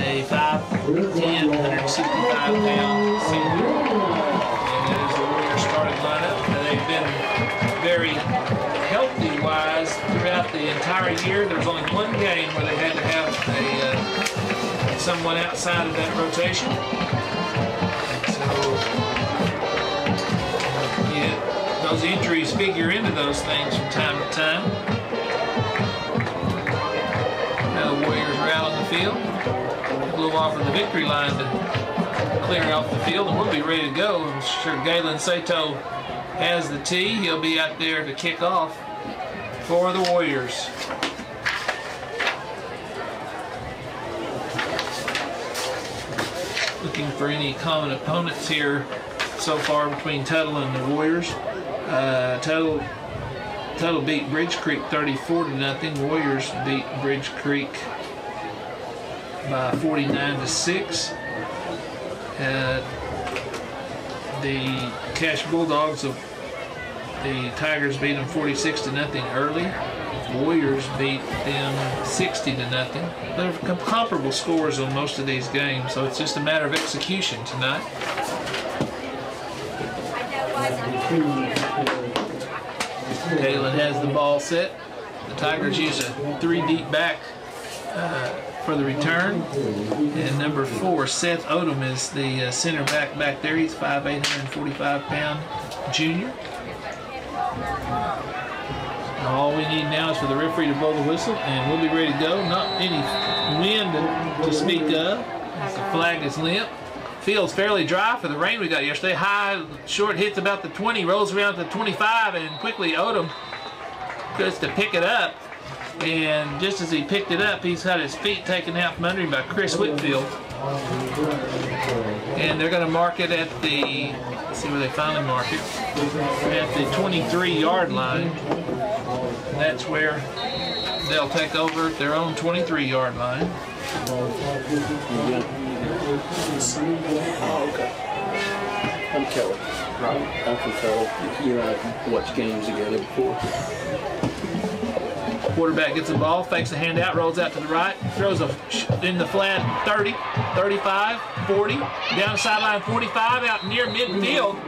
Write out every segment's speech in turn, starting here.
a 5'10", 165-pound senior. And that is the Warriors starting lineup. They've been very healthy-wise throughout the entire year. There's only one game where they had to have someone outside of that rotation. Those injuries figure into those things from time to time. Now the Warriors are out on the field. A little off of the victory line to clear off the field, and we'll be ready to go. I'm sure Galen Sato has the tee. He'll be out there to kick off for the Warriors. Looking for any common opponents here so far between Tuttle and the Warriors. Tuttle beat Bridge Creek 34-0. Warriors beat Bridge Creek by 49-6. The Cash Bulldogs of the Tigers beat them 46-0 early. Warriors beat them 60-0. They're comparable scores on most of these games, so it's just a matter of execution tonight. Galen has the ball set. The Tigers use a 3 deep back for the return. And number 4, Seth Odom, is the center back there. He's 5'8", 145-pound junior. All we need now is for the referee to blow the whistle, and we'll be ready to go. Not any wind to speak of. The flag is limp. Field's fairly dry for the rain we got yesterday. High, short hits about the 20, rolls around to the 25, and quickly Odom goes to pick it up. And just as he picked it up, he's got his feet taken out from under him by Chris Whitfield. And they're going to mark it at the, let's see where they finally mark it, at the 23-yard line. And that's where they'll take over at their own 23-yard line. Oh, okay. I'm Kelly. Right. I'm from Tuttle. You and I watched games together before. Quarterback gets the ball, fakes a handout, rolls out to the right, throws in the flat 30, 35, 40, down the sideline 45, out near midfield.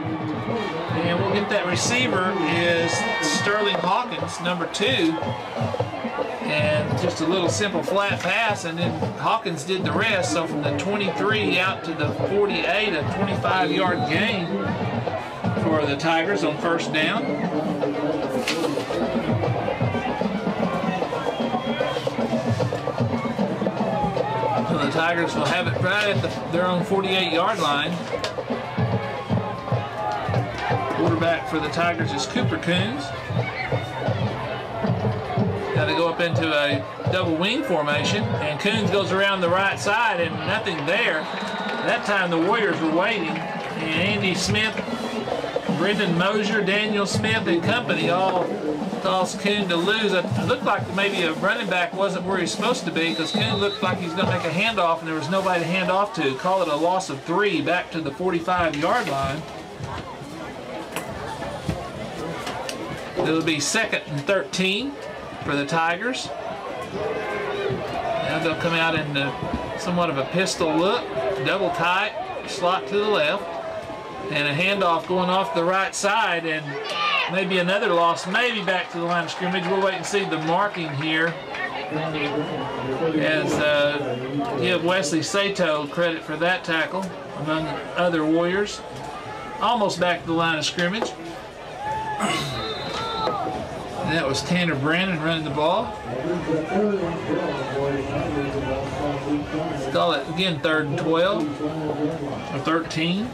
And we'll get that receiver is Sterling Hawkins, number 2. And just a little simple flat pass, and then Hawkins did the rest. So from the 23 out to the 48, a 25-yard gain for the Tigers on first down. So the Tigers will have it right at their own 48-yard line. Quarterback for the Tigers is Cooper Coons. Now they go up into a double wing formation, and Coons goes around the right side, and nothing there. That time the Warriors were waiting, and Andy Smith, Brendan Mosier, Daniel Smith, and company all caused Coon to lose. It looked like maybe a running back wasn't where he's supposed to be, because Coon looked like he's going to make a handoff, and there was nobody to hand off to. Call it a loss of 3 back to the 45-yard line. It'll be 2nd and 13 for the Tigers. Now they'll come out in somewhat of a pistol look, double tight, slot to the left, and a handoff going off the right side, and maybe another loss, maybe back to the line of scrimmage. We'll wait and see the marking here, as give Wesley Sato credit for that tackle among other Warriors. Almost back to the line of scrimmage. And that was Tanner Brandon running the ball. Let's call it again 3rd and 12 or 13.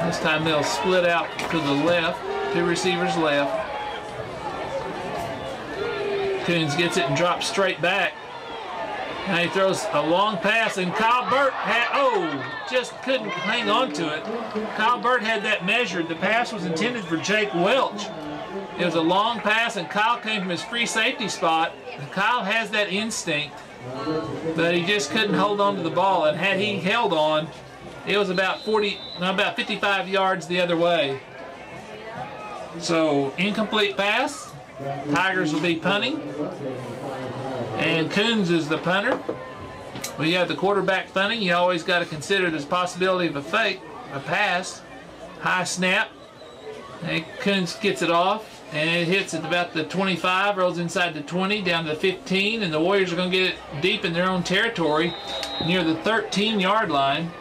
This time they'll split out to the left, 2 receivers left. Coons gets it and drops straight back. Now he throws a long pass, and Kyle Burt just couldn't hang on to it. Kyle Burt had that measured. The pass was intended for Jake Welch. It was a long pass, and Kyle came from his free safety spot. Kyle has that instinct, but he just couldn't hold on to the ball. And had he held on, it was about 55 yards the other way. So incomplete pass. Tigers will be punting. And Coons is the punter. When you have the quarterback punting, you always got to consider the possibility of a fake, a pass. High snap. And Coons gets it off, and it hits at about the 25, rolls inside the 20, down to the 15, and the Warriors are going to get it deep in their own territory near the 13-yard line.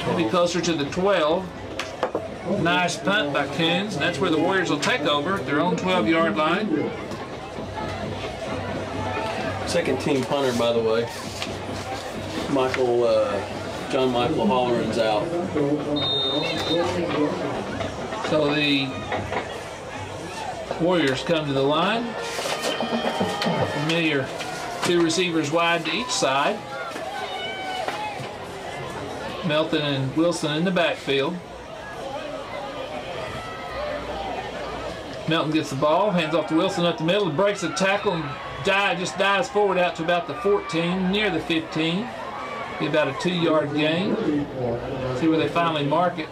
Maybe closer to the 12. Nice punt by Coons, and that's where the Warriors will take over at their own 12-yard line. Second team punter, by the way. John Michael Holleran's out. So the Warriors come to the line. Familiar 2 receivers wide to each side. Melton and Wilson in the backfield. Melton gets the ball, hands off to Wilson up the middle, breaks the tackle, and just dives forward out to about the 14, near the 15. Be about a 2-yard gain. See where they finally mark it.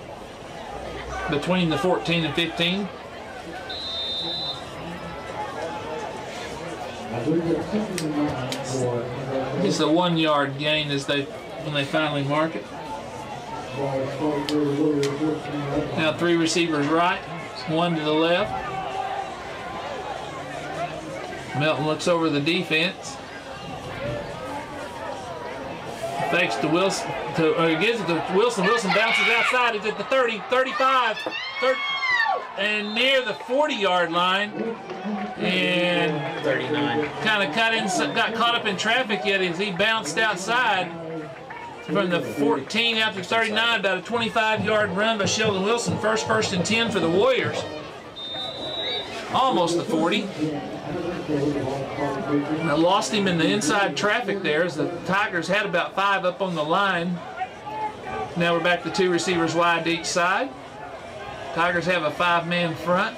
Between the 14 and 15. It's a 1-yard gain when they finally mark it. Now 3 receivers right, 1 to the left. Melton looks over the defense. Fakes to Wilson, gives it to Wilson. Wilson bounces outside. It's at the 30, 35, 30, and near the 40-yard line. And 39. Kind of got caught up in traffic yet as he bounced outside from the 14 out to 39. About a 25-yard run by Sheldon Wilson. First and 10 for the Warriors. Almost the 40. I lost him in the inside traffic there as the Tigers had about 5 up on the line. Now we're back to 2 receivers wide to each side. Tigers have a 5-man front.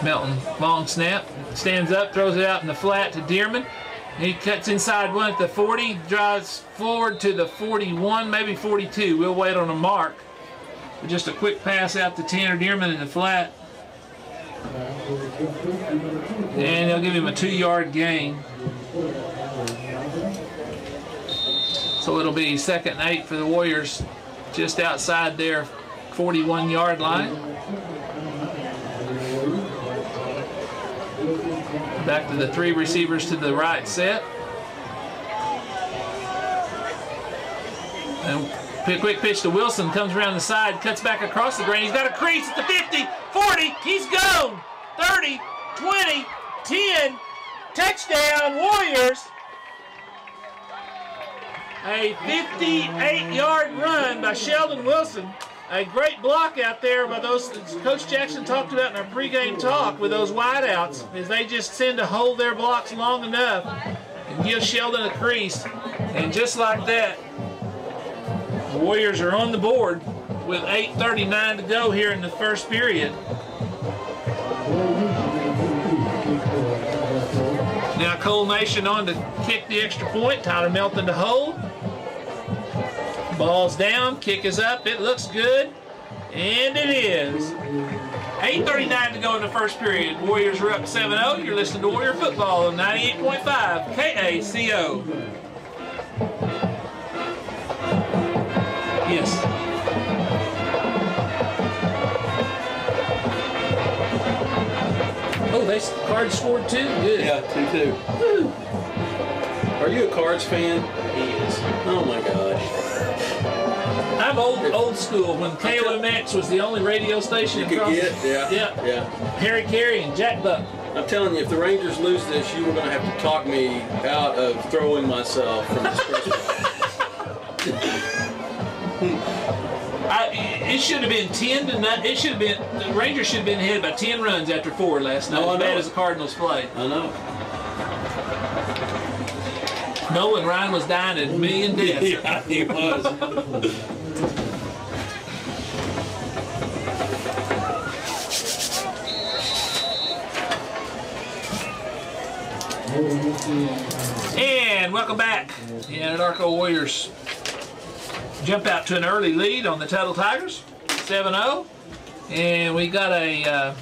Melton, long snap, stands up, throws it out in the flat to Dearman. He cuts inside 1 at the 40, drives forward to the 41, maybe 42. We'll wait on a mark. Just a quick pass out to Tanner Dearman in the flat. And they'll give him a 2-yard gain. So it'll be 2nd and 8 for the Warriors just outside their 41-yard line. Back to the 3 receivers to the right set. And quick pitch to Wilson, comes around the side, cuts back across the grain. He's got a crease at the 50, 40, he's gone. 30, 20, 10, touchdown Warriors. A 58-yard run by Sheldon Wilson. A great block out there by those Coach Jackson talked about in our pregame talk with those wideouts, as they just tend to hold their blocks long enough and give Sheldon a crease. And just like that, the Warriors are on the board with 8:39 to go here in the first period. Now Cole Nation on to kick the extra point. Tyler Melton to hold. Ball's down, kick is up, it looks good, and it is. 8:39 to go in the first period. Warriors are up 7-0. You're listening to Warrior Football on 98.5 KACO. Yes. Oh, Cards scored 2? Good. Yeah, 2-2. Woo. Are you a Cards fan? He is. Oh my gosh. I'm old school. When KOMX was the only radio station You could across. get, yeah. Harry Carey and Jack Buck. I'm telling you, if the Rangers lose this, you were going to have to talk me out of throwing myself from this person. It should have been 10-0. It should have been, the Rangers should have been ahead by 10 runs after 4 last night. Oh, as bad as the Cardinals played. I know. Nolan Ryan was dying a million deaths. Yeah, he was. And welcome back. The Anadarko Warriors jump out to an early lead on the Tuttle Tigers, 7-0. And we got a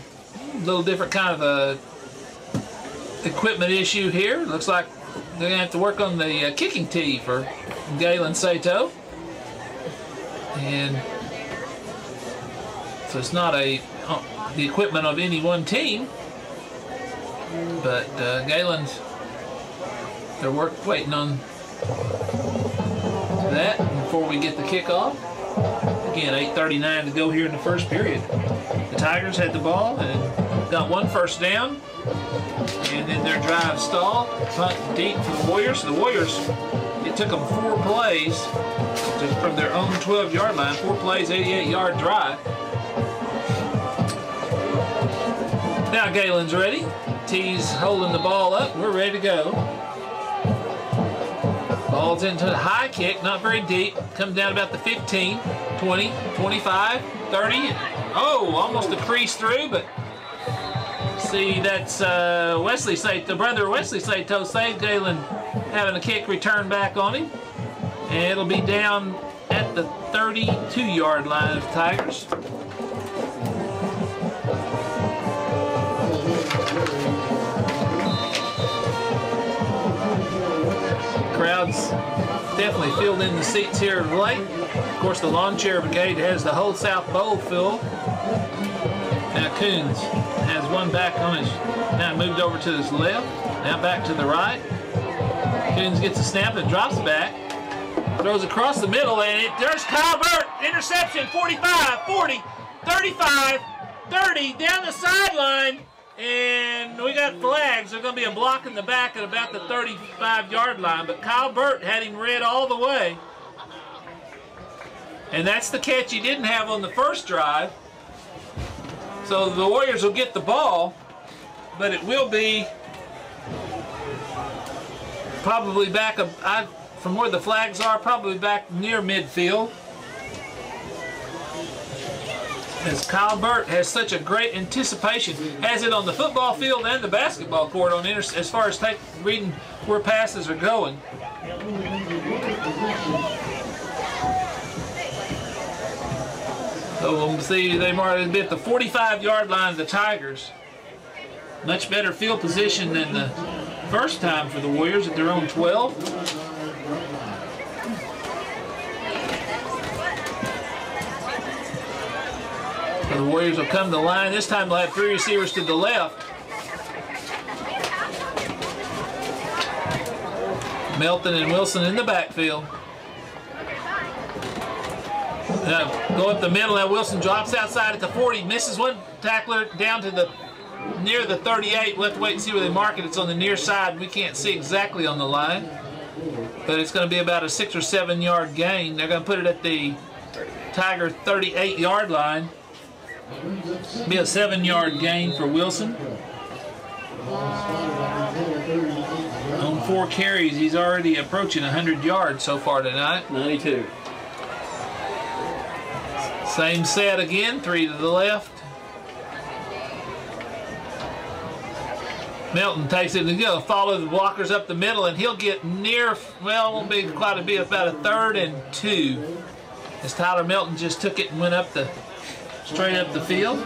little different kind of a equipment issue here. Looks like they're going to have to work on the kicking tee for Galen Sato. And so it's not the equipment of any one team, but Galen's, they're waiting on that before we get the kickoff. Again, 8:39 to go here in the first period. The Tigers had the ball and got one first down, and then their drive stalled. Punt deep for the Warriors. The Warriors, it took them 4 plays from their own 12-yard line. 4 plays, 88-yard drive. Now Galen's ready. T's holding the ball up. We're ready to go. Ball's into the high kick, not very deep. Comes down about the 15, 20, 25, 30. Oh, almost a crease through, but see, that's Wesley Sato, brother Wesley Sato saved Galen having a kick return back on him. And it'll be down at the 32-yard line of the Tigers. Crowd's definitely filled in the seats here of late. Of course, the lawn chair brigade has the whole South Bowl full. Now Coons has one back on his, now moved over to his left, now back to the right. Coons gets a snap and drops back. Throws across the middle, and there's Kyle Burt. Interception, 45, 40, 35, 30, down the sideline. And we got flags. There's going to be a block in the back at about the 35-yard line. But Kyle Burt had him read all the way. And that's the catch he didn't have on the first drive. So the Warriors will get the ball, but it will be probably back from where the flags are, probably back near midfield. As Kyle Burt has such a great anticipation, has it on the football field and the basketball court on as far as reading where passes are going. So we'll see they might be at the 45-yard line of the Tigers. Much better field position than the first time for the Warriors at their own 12. The Warriors will come to the line. This time they'll have 3 receivers to the left. Melton and Wilson in the backfield. Now go up the middle. Now Wilson drops outside at the 40. Misses one tackler down to the near the 38. We'll have to wait and see where they mark it. It's on the near side. We can't see exactly on the line. But it's going to be about a 6 or 7 yard gain. They're going to put it at the Tiger 38-yard line. Be a 7-yard gain for Wilson. On 4 carries, he's already approaching 100 yards so far tonight. 92. Same set again, 3 to the left. Melton takes it and he'll follow the blockers up the middle, and he'll get near, well, it won't be quite a bit, about a 3rd and 2. As Tyler Melton just took it and went up straight up the field.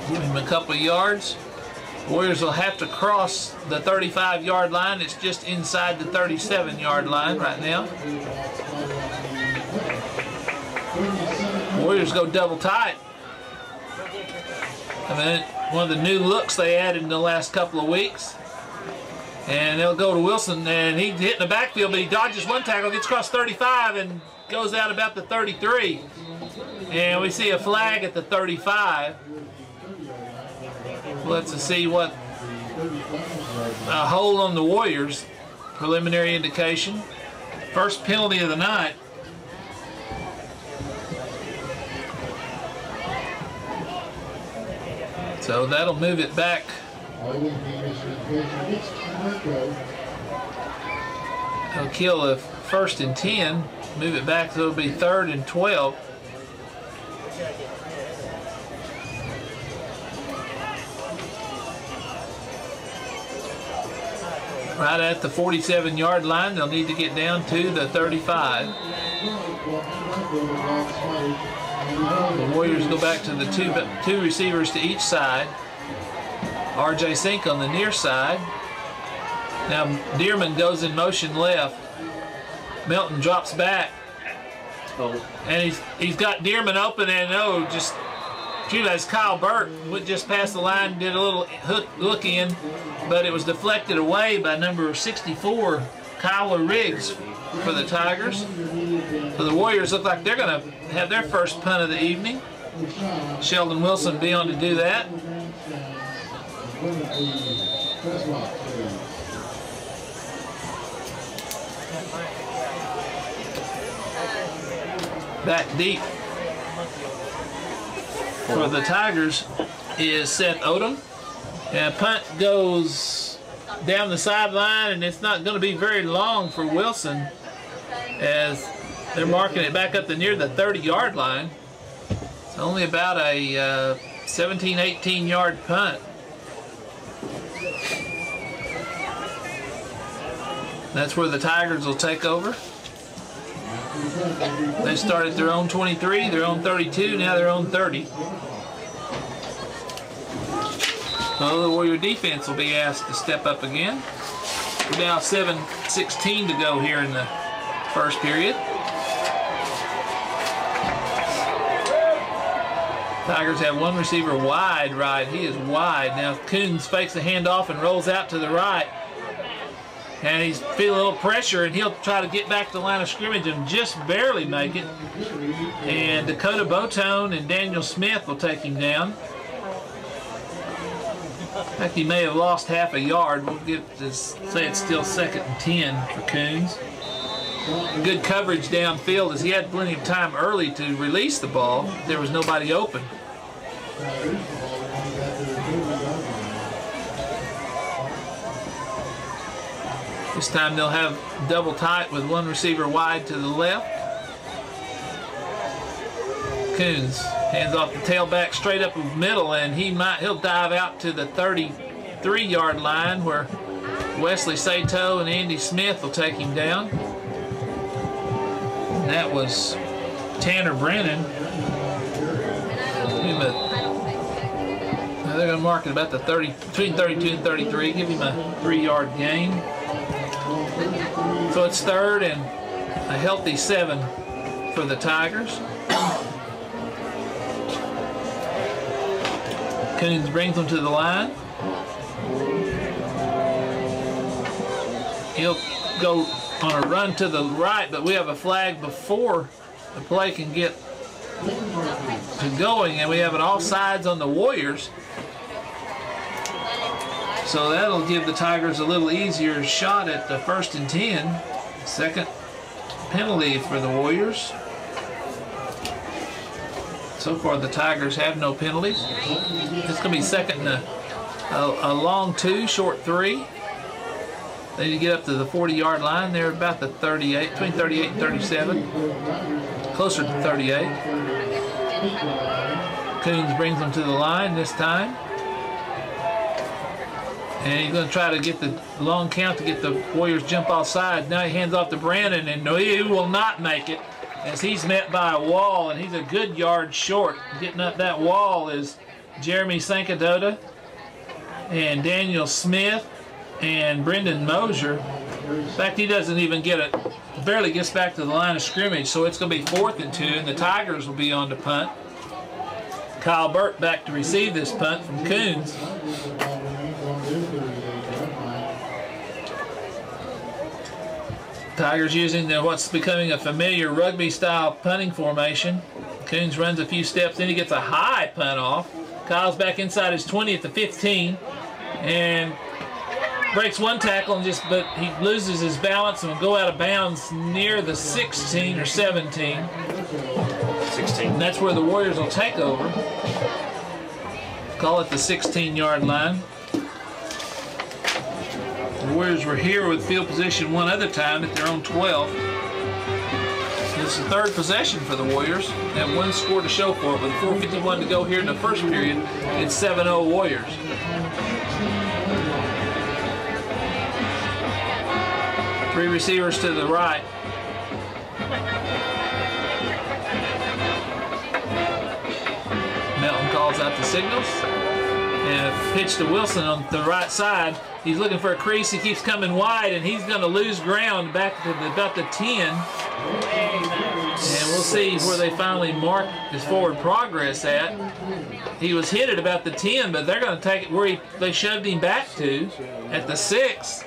Give him a couple of yards. Warriors will have to cross the 35-yard line. It's just inside the 37-yard line right now. Warriors go double tight. I mean, one of the new looks they added in the last couple of weeks. And they'll go to Wilson, and he's hitting the backfield, but he dodges one tackle, gets across 35, and goes out about the 33. And we see a flag at the 35. Let's see what a hold on the Warriors. Preliminary indication. First penalty of the night. So that'll move it back. It'll kill a 1st and 10. Move it back so it'll be 3rd and 12. Right at the 47-yard line, they'll need to get down to the 35. The Warriors go back to the two receivers to each side. R.J. Sink on the near side. Now Dearman goes in motion left. Milton drops back. And he's got Dearman open, and just as Kyle Burt went just past the line, did a little hook in, but it was deflected away by number 64, Kyler Riggs, for the Tigers. So the Warriors look like they're going to have their first punt of the evening. Sheldon Wilson be on to do that. Back deep for the Tigers is Seth Odom. And punt goes down the sideline, and it's not going to be very long for Wilson as they're marking it back up to near the 30-yard line. It's only about a 17, 18-yard punt. That's where the Tigers will take over. They started their own 23, their own 32, now their own 30. So the Warrior defense will be asked to step up again. We're now 7:16 to go here in the first period. Tigers have one receiver wide right. He is wide. Now Coons fakes the handoff and rolls out to the right. And he's feeling a little pressure, and he'll try to get back to the line of scrimmage and just barely make it. And Dakota Botone and Daniel Smith will take him down. In fact, he may have lost half a yard. We'll say it's still 2nd and 10 for Coons. Good coverage downfield as he had plenty of time early to release the ball. There was nobody open. This time they'll have double tight with one receiver wide to the left. Coons hands off the tailback straight up the middle, and he'll dive out to the 33-yard line where Wesley Sato and Andy Smith will take him down. And that was Tanner Brennan. Now they're going to mark it about the between 32 and 33. Give him a 3-yard gain. So it's 3rd and a healthy 7 for the Tigers. Coons brings them to the line. He'll go on a run to the right, but we have a flag before the play can get to going, and we have an offsides on the Warriors. So that'll give the Tigers a little easier shot at the 1st and 10. Second penalty for the Warriors. So far the Tigers have no penalties. It's going to be 2nd and a long 2, short 3. They need to get up to the 40-yard line. They're about the 38, between 38 and 37. Closer to 38. Coons brings them to the line this time. And he's going to try to get the long count to get the Warriors jump offside. Now he hands off to Brandon, and he will not make it as he's met by a wall, and he's a good yard short. Getting up that wall is Jeremy Sankadota and Daniel Smith and Brendan Mosier. In fact, he doesn't even get it, barely gets back to the line of scrimmage, so it's going to be 4th and 2, and the Tigers will be on to punt. Kyle Burt back to receive this punt from Coons. Tigers using what's becoming a familiar rugby-style punting formation. Coons runs a few steps, then he gets a high punt off. Kyle's back inside his 20 at the 15, and breaks one tackle, but he loses his balance and will go out of bounds near the 16 or 17. 16. And that's where the Warriors will take over. Call it the 16-yard line. The Warriors were here with field position one other time at their own 12. This is the 3rd possession for the Warriors. They have one score to show for it, with 4:51 to go here in the first period. It's 7-0 Warriors. Three receivers to the right. Melton calls out the signals. And pitch to Wilson on the right side. He's looking for a crease. He keeps coming wide, and he's going to lose ground back to about the 10. And we'll see where they finally mark his forward progress at. He was hit at about the 10, but they're going to take it where they shoved him back to at the 6.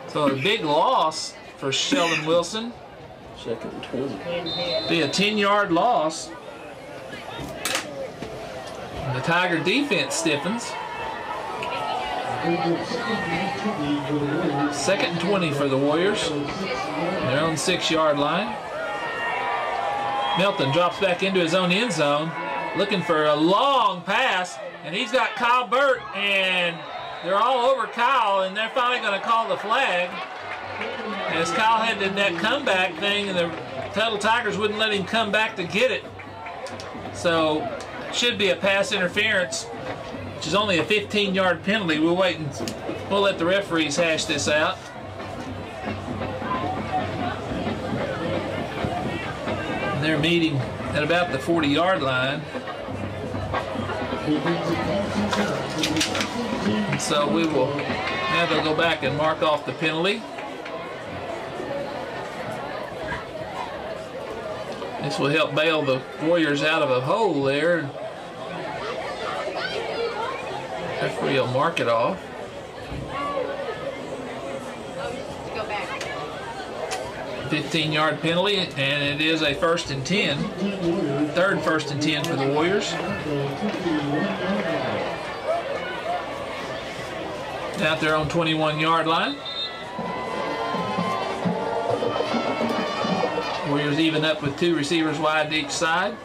So a big loss for Sheldon Wilson. Second and 20. Be a 10-yard loss. And the Tiger defense stiffens. Second and 20 for the Warriors. Their own 6-yard line. Milton drops back into his own end zone, looking for a long pass, and he's got Kyle Burt, and they're all over Kyle, and they're finally going to call the flag. As Kyle had that comeback thing, and the Tuttle Tigers wouldn't let him come back to get it. So, should be a pass interference, which is only a 15-yard penalty. We'll wait and we'll let the referees hash this out. And they're meeting at about the 40-yard line. And so we will, now they'll go back and mark off the penalty. This will help bail the Warriors out of a hole there. Referee will mark it off. 15-yard penalty, and it is a 1st and 10. Third 1st and 10 for the Warriors. Out there on 21-yard line. Warriors even up with 2 receivers wide to each side.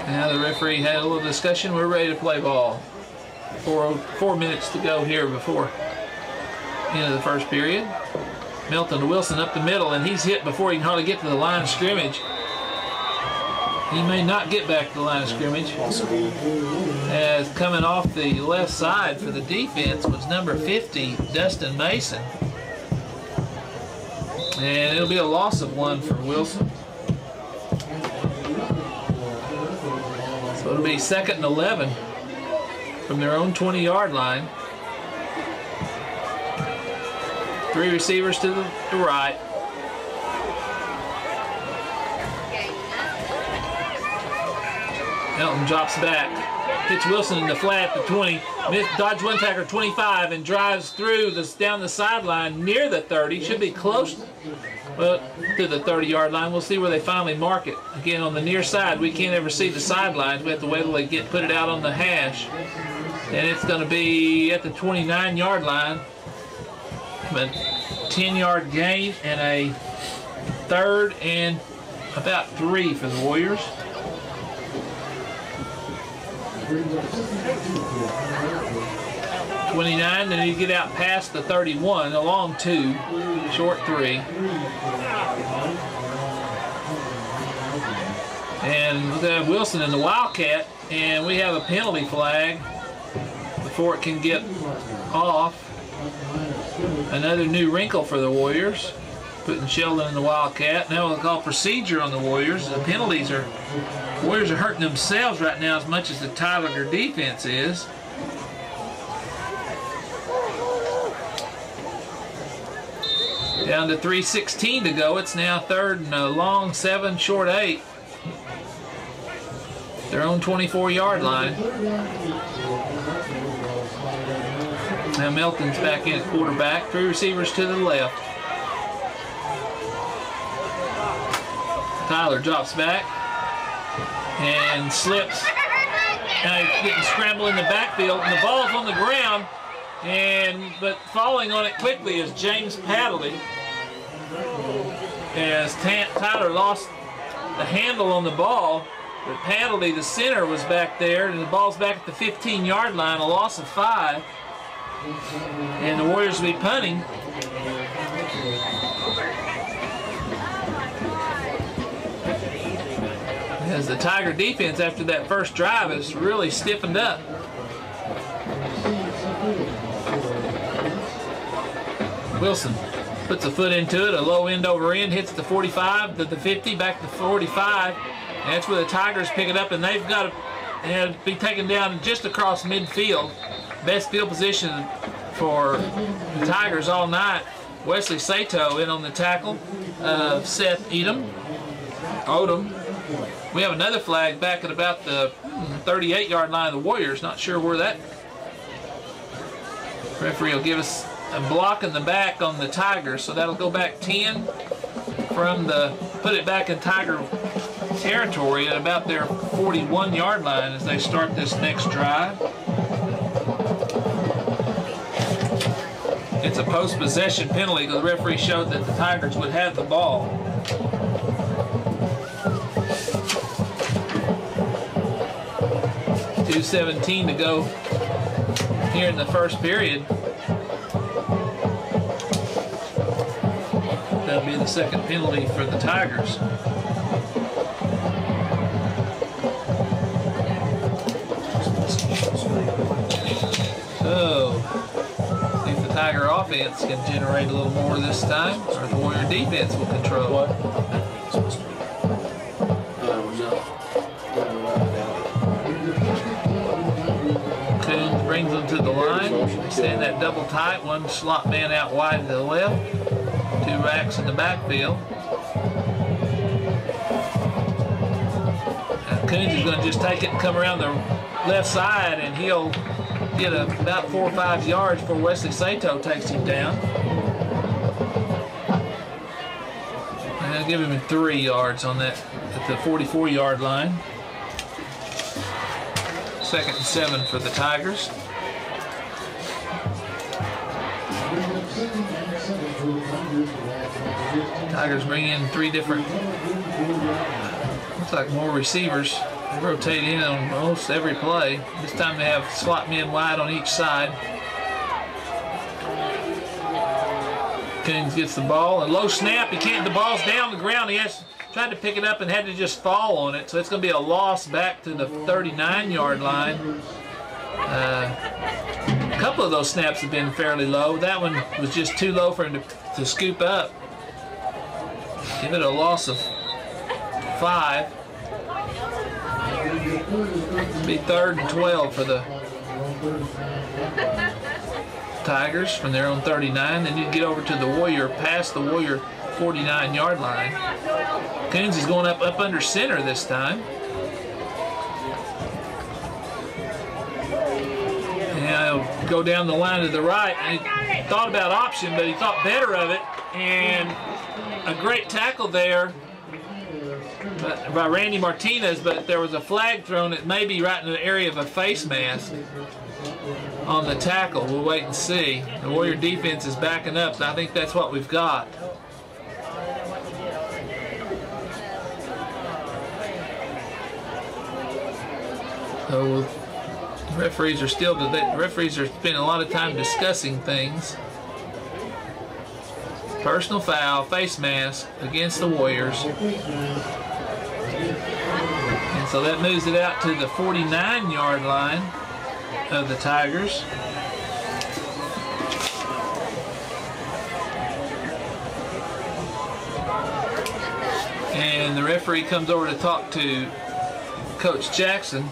Now the referee had a little discussion. We're ready to play ball. 4 minutes to go here before the end of the first period. Milton to Wilson up the middle, and he's hit before he can hardly get to the line of scrimmage. He may not get back to the line of scrimmage. As coming off the left side for the defense was number 50, Dustin Mason. And it'll be a loss of 1 for Wilson. So it'll be 2nd and 11 from their own 20-yard line. 3 receivers to the right. Milton drops back, hits Wilson in the flat at the 20, dodge one tackler 25, and drives through down the sideline near the 30. Should be close to the 30-yard line. We'll see where they finally mark it. Again, on the near side, we can't ever see the sidelines. We have to wait till they put it out on the hash. And it's going to be at the 29-yard line. But 10-yard gain and a 3rd and about 3 for the Warriors. 29, then you get out past the 31, a long 2, short 3. And we've got Wilson in the Wildcat, and we have a penalty flag before it can get off. Another new wrinkle for the Warriors, putting Sheldon in the Wildcat. Now we'll call procedure on the Warriors. The penalties are, Warriors are hurting themselves right now as much as the Tiger defense is. Down to 3:16 to go. It's now 3rd and a long 7, short 8. Their own 24-yard line. Now Milton's back in at quarterback. 3 receivers to the left. Tyler drops back and slips. Now he's getting scrambled in the backfield, and the ball's on the ground. But falling on it quickly is James Paddley. As Tyler lost the handle on the ball, but Paddley, the center, was back there, and the ball's back at the 15-yard line, a loss of 5. And the Warriors will be punting. As the Tiger defense, after that first drive, has really stiffened up. Wilson Puts a foot into it, a low end over end, hits the 45, the 50, back to 45. And that's where the Tigers pick it up, and they've got to be taken down just across midfield. Best field position for the Tigers all night. Wesley Sato in on the tackle. Seth Odom. We have another flag back at about the 38-yard line of the Warriors. Not sure where that. Referee will give us a block in the back on the Tigers, so that'll go back 10 from the, put it back in Tiger territory at about their 41-yard line as they start this next drive. It's a post-possession penalty because the referee showed that the Tigers would have the ball. .2:17 to go here in the first period. That'll be the second penalty for the Tigers. So, see if the Tiger offense can generate a little more this time, or the Warrior defense will control. Coons brings them to the line. They stand that double tight, one slot man out wide to the left, two racks in the backfield. Coons is going to just take it and come around the left side, and he'll get about 4 or 5 yards before Wesley Sato takes him down. And I'll give him 3 yards on that at the 44-yard line. 2nd and 7 for the Tigers. Tigers bring in 3 different, looks like more receivers. They rotate in on almost every play. This time they have slot men wide on each side. Coons gets the ball, a low snap. He can't. The ball's down the ground. He has tried to pick it up and had to just fall on it. So it's going to be a loss back to the 39-yard line. A couple of those snaps have been fairly low. That one was just too low for him to scoop up. Give it a loss of 5. It'll be 3rd and 12 for the Tigers from their own 39. Then you get over to the Warrior, past the Warrior 49-yard line. Coons is going up under center this time. And he'll go down the line to the right. And he thought about option, but he thought better of it. And a great tackle there by Randy Martinez, but there was a flag thrown. It may be right in the area of a face mask on the tackle. We'll wait and see. The Warrior defense is backing up, so I think that's what we've got. So the referees are spending a lot of time discussing things. Personal foul, face mask against the Warriors. And so that moves it out to the 49-yard line of the Tigers. And the referee comes over to talk to Coach Jackson.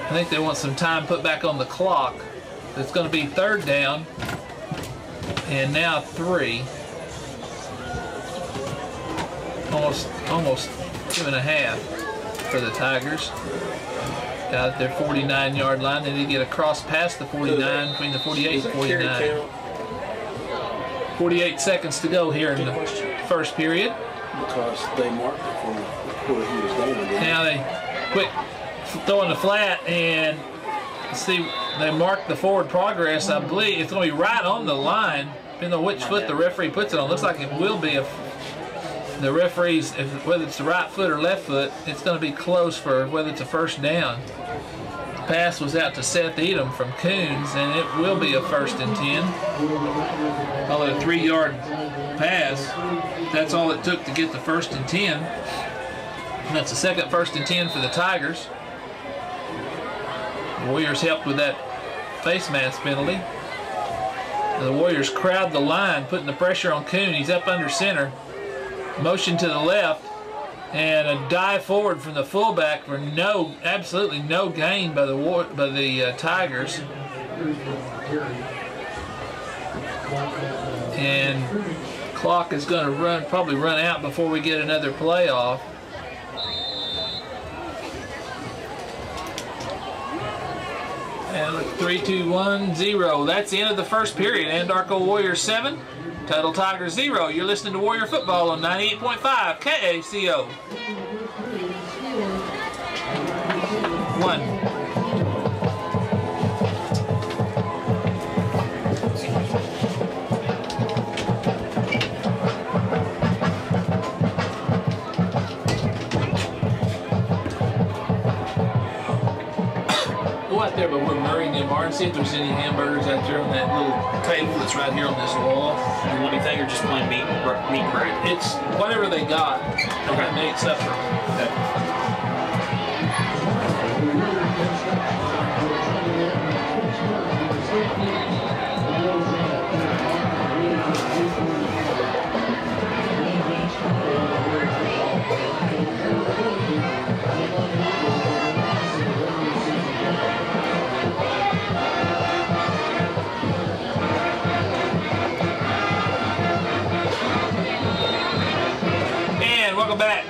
I think they want some time put back on the clock. It's going to be 3rd down. And now 3. Almost 2.5 for the Tigers. Got their 49-yard line. They need to get across past the 49, between the 48 and 49. 48 seconds to go here in the first period. Because they marked it from where he was going. Now they quick throwing the flat, and see, they marked the forward progress. I believe it's going to be right on the line, depending on which foot the referee puts it on. Looks like it will be the referees, whether it's the right foot or left foot, it's going to be close for whether it's a first down. The pass was out to Seth Edom from Coons, and it will be a 1st and 10. Call it a 3-yard pass. That's all it took to get the 1st and 10. And that's the second 1st and 10 for the Tigers. The Warriors helped with that face mask penalty. The Warriors crowd the line, putting the pressure on Kuhn. He's up under center. Motion to the left. And a dive forward from the fullback for absolutely no gain by the Tigers. And clock is going to probably run out before we get another play off. And look, 3, 2, 1, 0. That's the end of the first period. Anadarko Warriors 7, Tuttle Tigers 0. You're listening to Warrior Football on 98.5 KACO. 1. Out there, but we're Murray and them are, and see if there's any hamburgers out there on that little table that's right here on this wall. And what do you think, or just plain meat and bread? It's whatever they got. Okay. They made supper. Okay. Welcome back.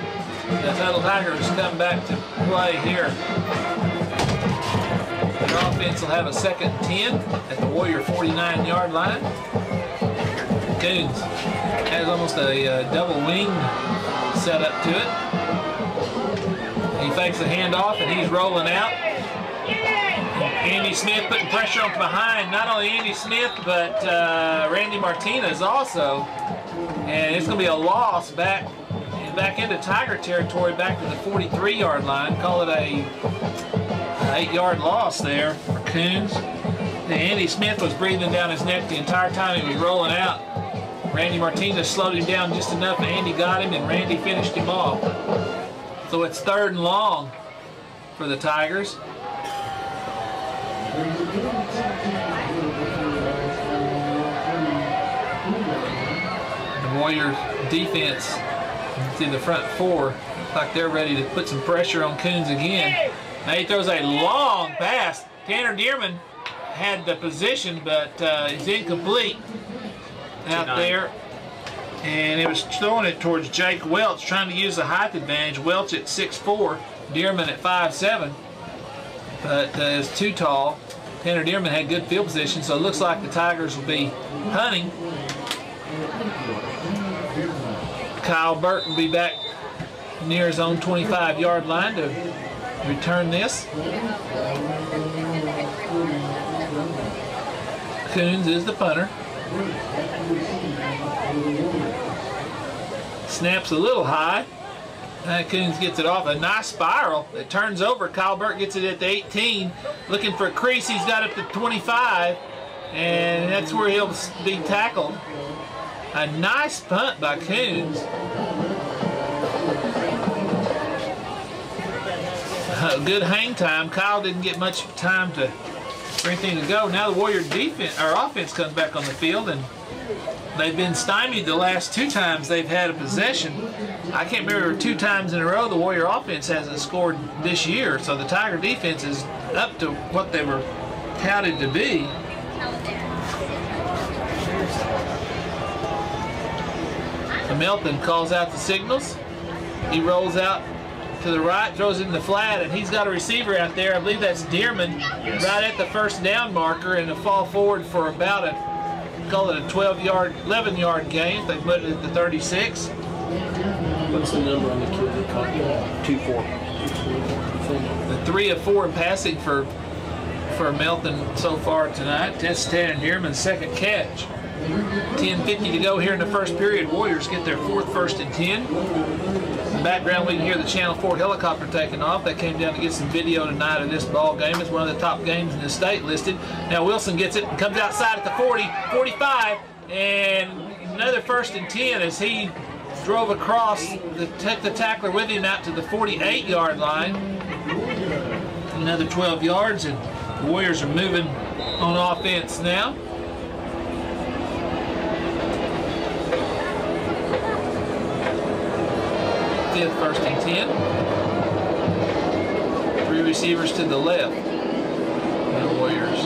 The Tuttle Tigers come back to play here. Their offense will have a 2nd and 10 at the Warrior 49-yard line. Coons has almost a double wing set up to it. He fakes the handoff and he's rolling out. Andy Smith putting pressure on from behind. Not only Andy Smith, but Randy Martinez also. And it's going to be a loss back into Tiger territory, back to the 43-yard line. Call it a 8-yard loss there for Coons. Andy Smith was breathing down his neck the entire time he was rolling out. Randy Martinez slowed him down just enough. Andy got him, and Randy finished him off. So it's 3rd and long for the Tigers. The Warriors defense, see the front 4, like they're ready to put some pressure on Coons again. Now he throws a long pass. Tanner Dearman had the position, but it's incomplete out there. And it was throwing it towards Jake Welch, trying to use the height advantage. Welch at 6'4", Dearman at 5'7", but it's too tall. Tanner Dearman had good field position, so it looks like the Tigers will be hunting. Kyle Burke will be back near his own 25-yard line to return this. Coons is the punter. Snaps a little high. Coons gets it off. A nice spiral. It turns over. Kyle Burke gets it at the 18. Looking for a crease. He's got it to 25. And that's where he'll be tackled. A nice punt by Coons. Good hang time. Kyle didn't get much time for anything to go. Now the Warrior defense, or offense, comes back on the field, and they've been stymied the last 2 times they've had a possession. I can't remember 2 times in a row the Warrior offense hasn't scored this year, so the Tiger defense is up to what they were touted to be. Melton calls out the signals. He rolls out to the right, throws it in the flat, and he's got a receiver out there. I believe that's Dearman, right at the 1st down marker, and a fall forward for about a, call it a 12-yard, 11-yard gain. They put it at the 36. What's the number on the kid that caught that? 2-4. The 3 of 4 in passing for Melton so far tonight. That's Tanner Dearman's 2nd catch. 10:50 to go here in the first period. Warriors get their 4th 1st and 10. In the background, we can hear the Channel 4 helicopter taking off. They came down to get some video tonight of this ball game. It's one of the top games in the state listed. Now Wilson gets it and comes outside at the 40, 45, and another 1st and 10 as he drove across, took the tackler with him out to the 48-yard line. Another 12 yards, and the Warriors are moving on offense now. fifth, 1st and 10. 3 receivers to the left. The Warriors.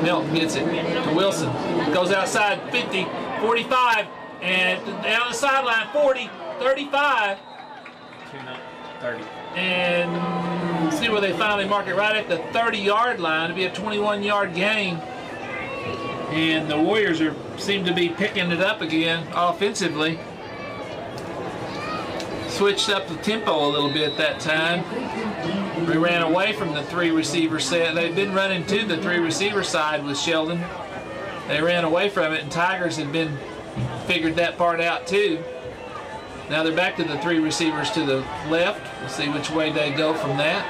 Melton gets it to Wilson. Goes outside 50, 45, and down the sideline 40, 35. 30. And see where they finally mark it right at the 30-yard line. It'll be a 21-yard gain. And the Warriors seem to be picking it up again offensively. Switched up the tempo a little bit that time. We ran away from the 3 receiver set. They've been running to the 3 receiver side with Sheldon. They ran away from it, and Tigers had figured that part out too. Now they're back to the 3 receivers to the left. We'll see which way they go from that.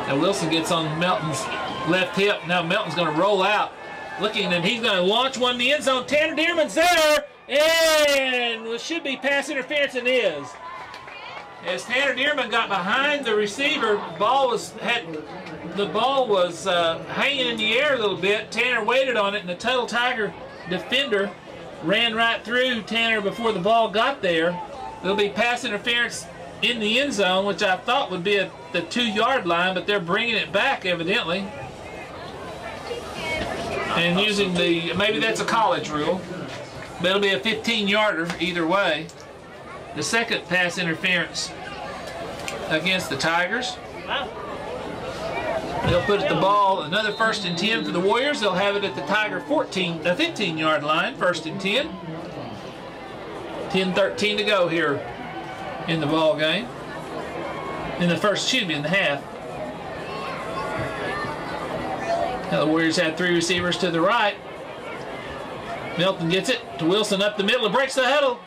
Now Wilson gets on Melton's left hip. Now Melton's going to roll out, looking, and he's going to launch one in the end zone. Tanner Dearman's there, and it should be pass interference, and is. As Tanner Dearman got behind the receiver, the ball was hanging in the air a little bit. Tanner waited on it, and the Tuttle Tiger defender ran right through Tanner before the ball got there. There'll be pass interference in the end zone, which I thought would be at the 2-yard line, but they're bringing it back evidently. And using maybe that's a college rule, but it'll be a 15-yarder either way. The second pass interference against the Tigers. They'll put the ball, another 1st and 10 for the Warriors. They'll have it at the Tiger 15-yard line, 1st and 10. 10-13 to go here in the ball game. In the half. Now the Warriors have 3 receivers to the right. Melton gets it to Wilson up the middle and breaks the huddle.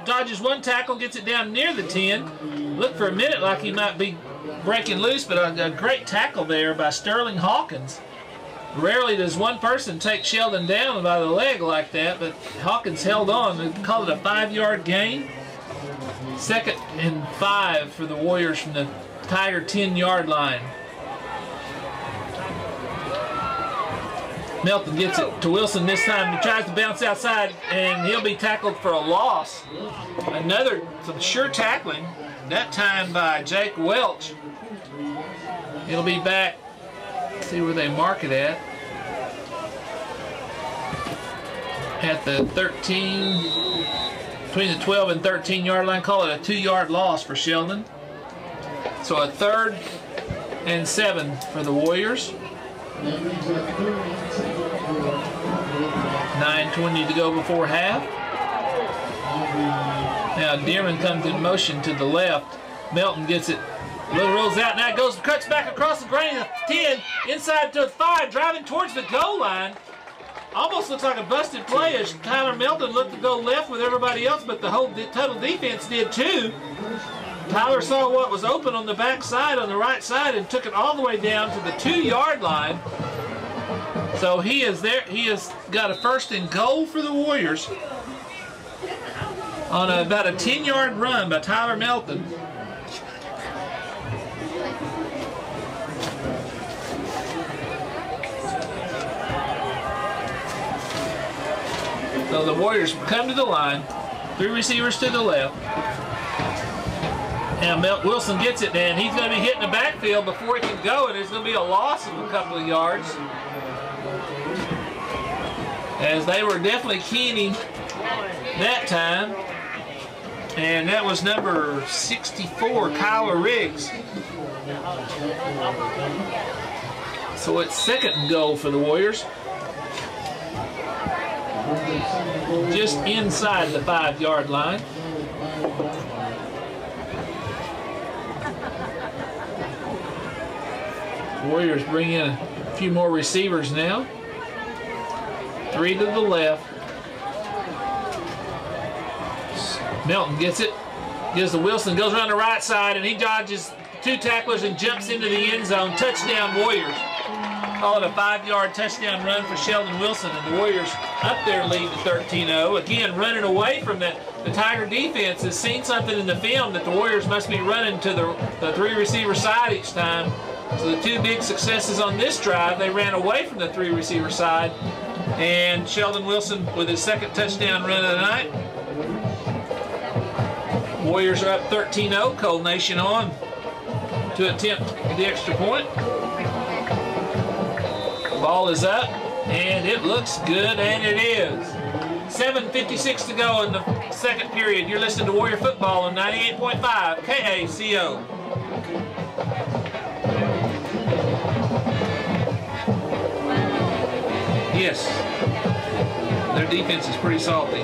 Dodges 1 tackle, gets it down near the 10. Looked for a minute like he might be breaking loose, but a great tackle there by Sterling Hawkins. Rarely does one person take Sheldon down by the leg like that, but Hawkins held on. They call it a 5-yard gain. 2nd and 5 for the Warriors from the Tiger 10-yard line. Melton gets it to Wilson this time. He tries to bounce outside, and he'll be tackled for a loss. Some sure tackling, that time by Jake Welch. He'll be back. See where they mark it at. At the 13, between the 12 and 13-yard line. Call it a 2-yard loss for Sheldon. So a 3rd and 7 for the Warriors. 9:20 to go before half. Now Dearman comes in motion to the left. Melton gets it. Rolls out, now it cuts back across the grain of 10, inside to the 5, driving towards the goal line. Almost looks like a busted play as Tyler Melton looked to go left with everybody else, but the whole Tuttle defense did too. Tyler saw what was open on the back side, on the right side, and took it all the way down to the 2-yard line. So he is there. He has got a 1st and goal for the Warriors on about a 10-yard run by Tyler Melton. So the Warriors come to the line, 3 receivers to the left. Now Wilson gets it, and he's going to be hitting the backfield before he can go, and there's going to be a loss of a couple of yards. As they were definitely keening that time. And that was number 64, Kyler Riggs. So it's 2nd and goal for the Warriors. Just inside the 5-yard line. Warriors bring in a few more receivers now. 3 to the left. Melton gets it. Gives to Wilson, goes around the right side, and he dodges 2 tacklers and jumps into the end zone. Touchdown Warriors. Call it a 5-yard touchdown run for Sheldon Wilson, and the Warriors up their lead to 13-0. Again, running away from that. The Tiger defense has seen something in the film that the Warriors must be running to the 3 receiver side each time. So the 2 big successes on this drive, they ran away from the 3 receiver side. And Sheldon Wilson with his 2nd touchdown run of the night. Warriors are up 13-0. Cold Nation on to attempt the extra point. Ball is up, and it looks good, and it is. 7:56 to go in the second period. You're listening to Warrior Football on 98.5 KACO. Yes, their defense is pretty salty.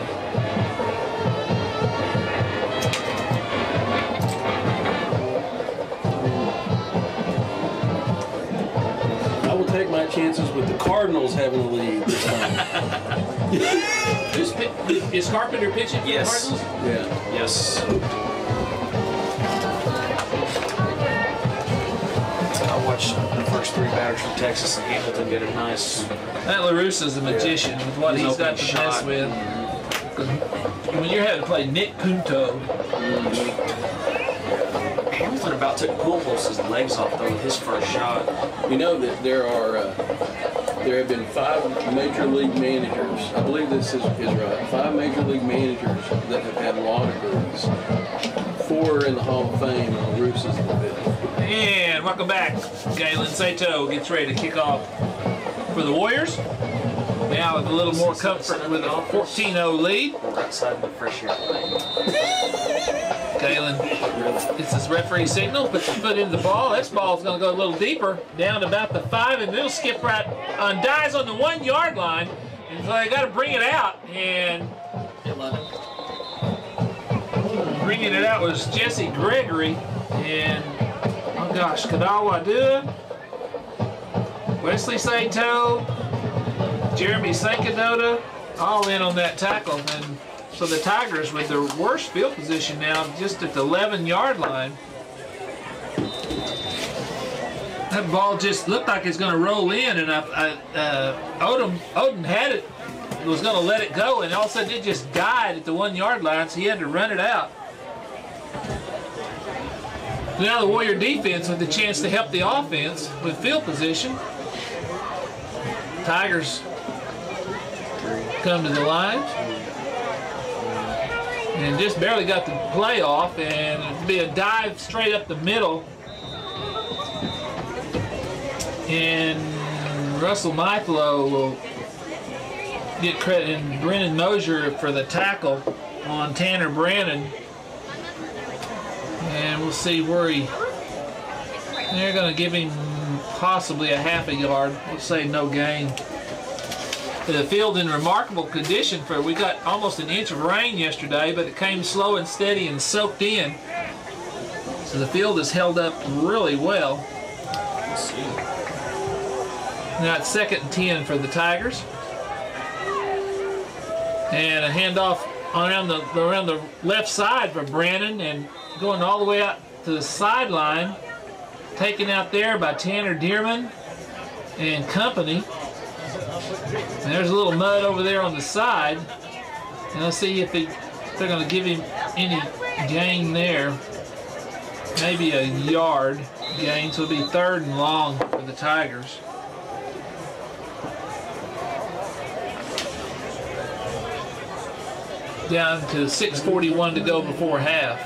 I will take my chances with the Cardinals having a lead this time. Is Carpenter pitching for the Cardinals? Yeah. Yes. I watched the first 3 batters from Texas and Hamilton get a nice. That LaRussa's a magician with what he's got to mess with. When you're having to play Nick Punto. Hamilton about took Pulpos's legs off though with his first shot. We know that there have been 5 major league managers. I believe this is right. 5 major league managers that have had law degrees. 4 in the Hall of Fame, and LaRussa's the 5th. And welcome back. Galen Sato gets ready to kick off for the Warriors. Now with a little more comfort with a 14-0 lead. Right side of the fresh air lane. Galen, it's his referee signal, puts his foot in the ball. This ball's going to go a little deeper, down to about the 5, and it'll skip right on, dies on the 1-yard line. And so they got to bring it out, and bringing it out was Jesse Gregory, and oh gosh, Kadawa Dua, Wesley Sato, Jeremy Sankadota, all in on that tackle. And so the Tigers with their worst field position now, just at the 11-yard line. That ball just looked like it's going to roll in, and Odom had it, was going to let it go, and all of a sudden it just died at the 1-yard line, so he had to run it out. Now the Warrior defense with the chance to help the offense with field position. Tigers come to the line and just barely got the play off, and it'd be a dive straight up the middle. And Russell Mithlow will get credit, and Brennan Mosier for the tackle on Tanner Brannon. And we'll see where they're going to give him possibly a half a yard. We'll say no gain. The field in remarkable condition. We got almost an inch of rain yesterday, but it came slow and steady and soaked in. So the field has held up really well. Now it's 2nd and 10 for the Tigers. And a handoff around the left side for Brannon, and going all the way out to the sideline, taken out there by Tanner Dearman and company. And there's a little mud over there on the side, and let's see if they're going to give him any gain there. Maybe a yard gain, so it'll be 3rd and long for the Tigers. Down to 6:41 to go before half.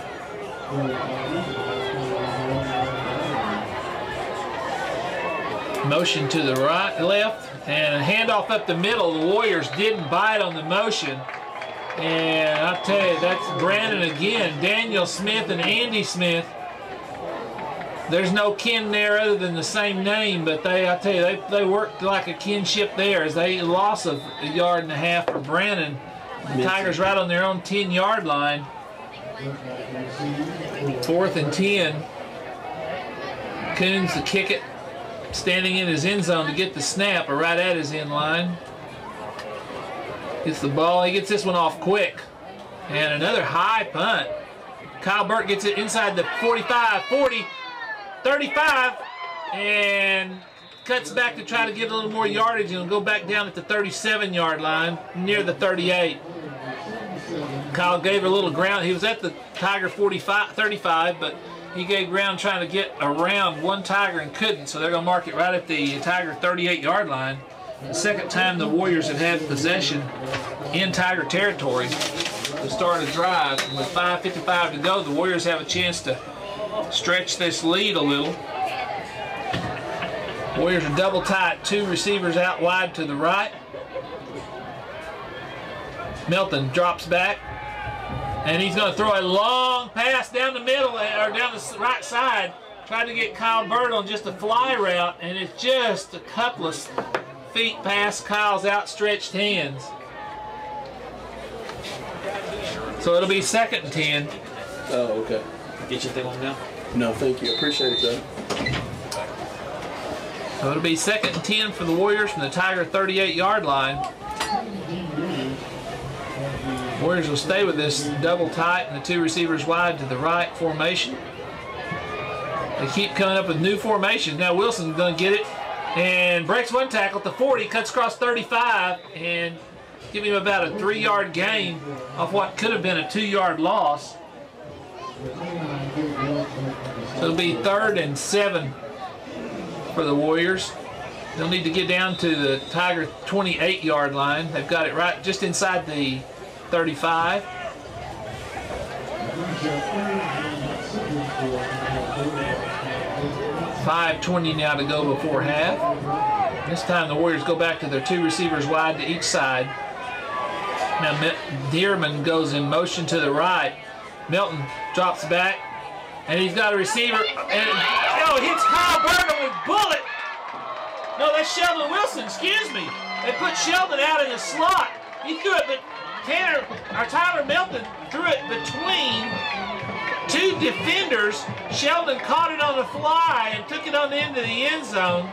Motion to the right, left, and a handoff up the middle. The Warriors didn't bite on the motion. And I'll tell you, that's Brandon again. Daniel Smith and Andy Smith. There's no kin there other than the same name, but I tell you, they worked like a kinship there, as they lost a yard and a half for Brandon. The Tigers right on their own 10-yard line. 4th and 10. Coons to kick it, standing in his end zone to get the snap, or right at his end line. Gets the ball. He gets this one off quick. And another high punt. Kyle Burke gets it inside the 45, 40, 35, and cuts back to try to get a little more yardage, and go back down at the 37-yard line, near the 38. Kyle gave a little ground. He was at the Tiger 35, but he gave ground trying to get around one Tiger and couldn't, so they're going to mark it right at the Tiger 38-yard line. The second time the Warriors have had possession in Tiger territory. to start a drive. And with 5:55 to go, the Warriors have a chance to stretch this lead a little. Warriors are double tight, 2 receivers out wide to the right. Melton drops back, and he's going to throw a long pass down the middle, or down the right side. Trying to get Kyle Bird on just a fly route, and it's just a couple of feet past Kyle's outstretched hands. So it'll be 2nd and 10. Oh, okay. Get your thing on now? No, thank you. Appreciate it, though. So it'll be 2nd and 10 for the Warriors from the Tiger 38-yard line. Warriors will stay with this double tight and the 2 receivers wide to the right formation. They keep coming up with new formations. Now Wilson's going to get it and breaks 1 tackle at the 40, cuts across 35, and give him about a 3-yard gain off what could have been a 2-yard loss. So it'll be 3rd and 7 for the Warriors. They'll need to get down to the Tiger 28-yard line. They've got it right just inside the 35. $5:20 now to go before half. This time the Warriors go back to their 2 receivers wide to each side. Now Dearman goes in motion to the right. Melton drops back, and he's got a receiver, and hits Kyle Berger with bullet. No, that's Sheldon Wilson, excuse me. They put Sheldon out in the slot. He threw it, but Tyler Melton threw it between 2 defenders. Sheldon caught it on the fly and took it on the end of the end zone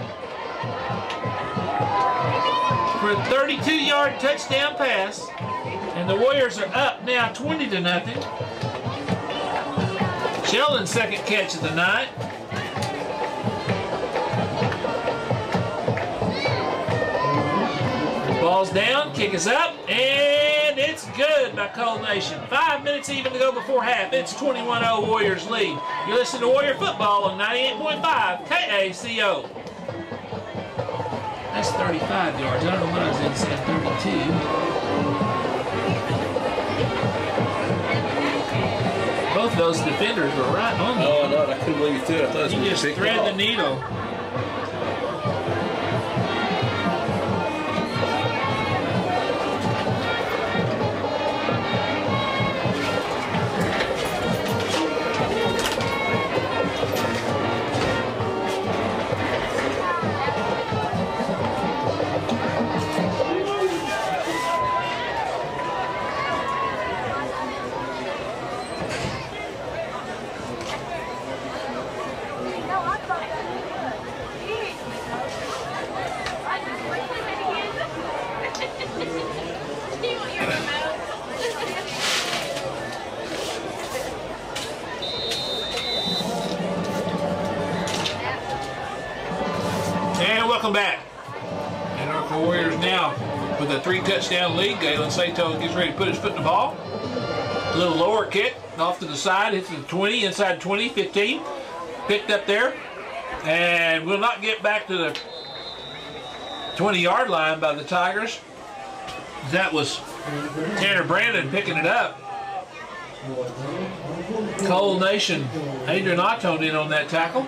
for a 32-yard touchdown pass. And the Warriors are up now 20-0. Sheldon's 2nd catch of the night. Ball's down, kick is up, and it's good by Cole Nation. 5 minutes even to go before half. It's 21-0 Warriors lead. You listen to Warrior Football on 98.5 KACO. That's 35 yards. I don't know what I was in, saying 32. Both of those defenders were right on you. Oh, I know. I couldn't believe you threw it. I thought it was You just thread the needle. Welcome back. Anadarko Warriors now with a 3-touchdown lead. Galen Sato gets ready to put his foot in the ball. A little lower kick off to the side, hits the 20, inside 20, 15. Picked up there. And will not get back to the 20-yard line by the Tigers. That was Tanner Brandon picking it up. Cole Nation, Adrian Otto in on that tackle.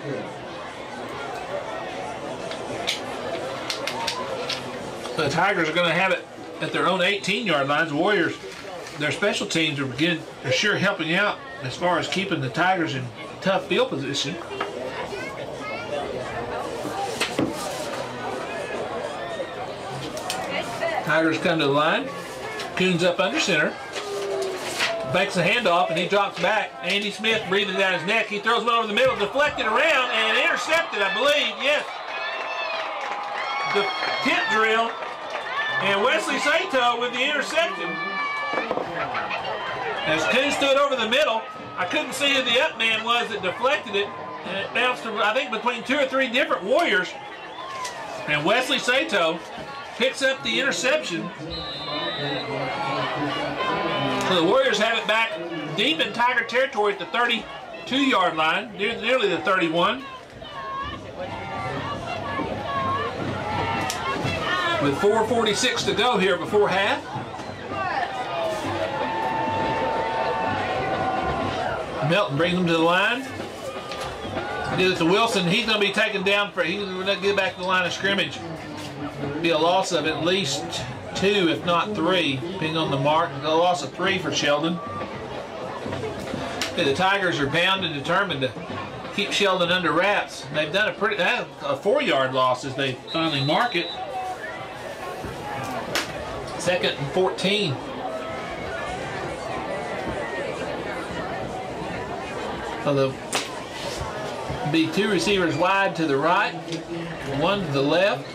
The Tigers are going to have it at their own 18-yard lines. The Warriors, their special teams are sure helping out as far as keeping the Tigers in tough field position. Tigers come to the line. Coons up under center. Banks a handoff, and he drops back. Andy Smith breathing down his neck. He throws one over the middle, deflected around, and intercepted, I believe. Yes. The tip drill, and Wesley Sato with the interception. As Coons threw it over the middle, I couldn't see who the up man was that deflected it, and it bounced, I think, between 2 or 3 different Warriors. And Wesley Sato picks up the interception. So the Warriors have it back deep in Tiger territory at the 32-yard line, nearly the 31. With 4:46 to go here before half. Melton brings them to the line. Gives it to Wilson. He's going to be taken down for, he's going to get back to the line of scrimmage. Be a loss of at least 2, if not 3, depending on the mark. A loss of 3 for Sheldon. The Tigers are bound and determined to keep Sheldon under wraps. They've done a 4-yard loss as they finally mark it. 2nd and 14. So there'll be 2 receivers wide to the right, 1 to the left.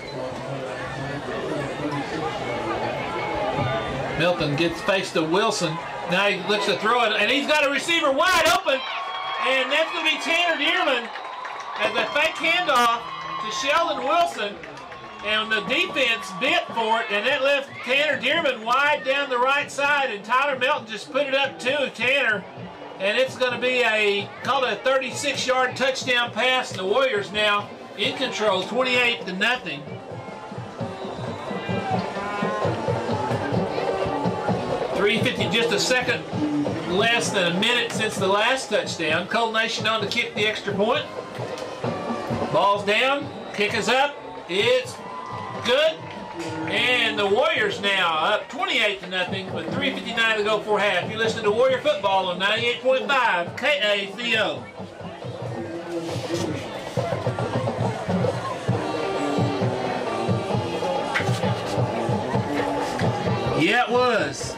Milton gets face to Wilson. Now he looks to throw it, and he's got a receiver wide open, and that's going to be Tanner Dearman as a fake handoff to Sheldon Wilson, and the defense bit for it, and that left Tanner Dearman wide down the right side, and Tyler Melton just put it up to Tanner, and it's going to be called a 36-yard touchdown pass, and the Warriors now in control, 28-0. .350, just a second less than a minute since the last touchdown. Cold Nation on to kick the extra point. Ball's down, kick is up, it's good. And the Warriors now up 28-0 with 3:59 to go for half. You're listening to Warrior Football on 98.5 KACO. Yeah, it was.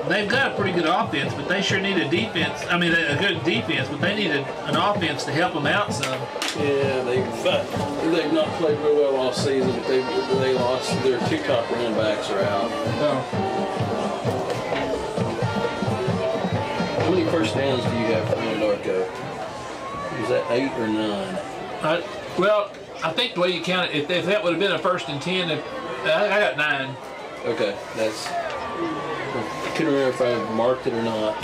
They've got a pretty good offense, but they sure need a defense. I mean, a good defense, but they need an offense to help them out some. Yeah, they've not played real well all season, but they lost. Their 2 top running backs are out. Oh. How many first downs do you have for Anadarko? Is that 8 or 9? Well, I think the way you count it, if that would have been a 1st and 10, I got 9. Okay, that's. I couldn't remember if I marked it or not.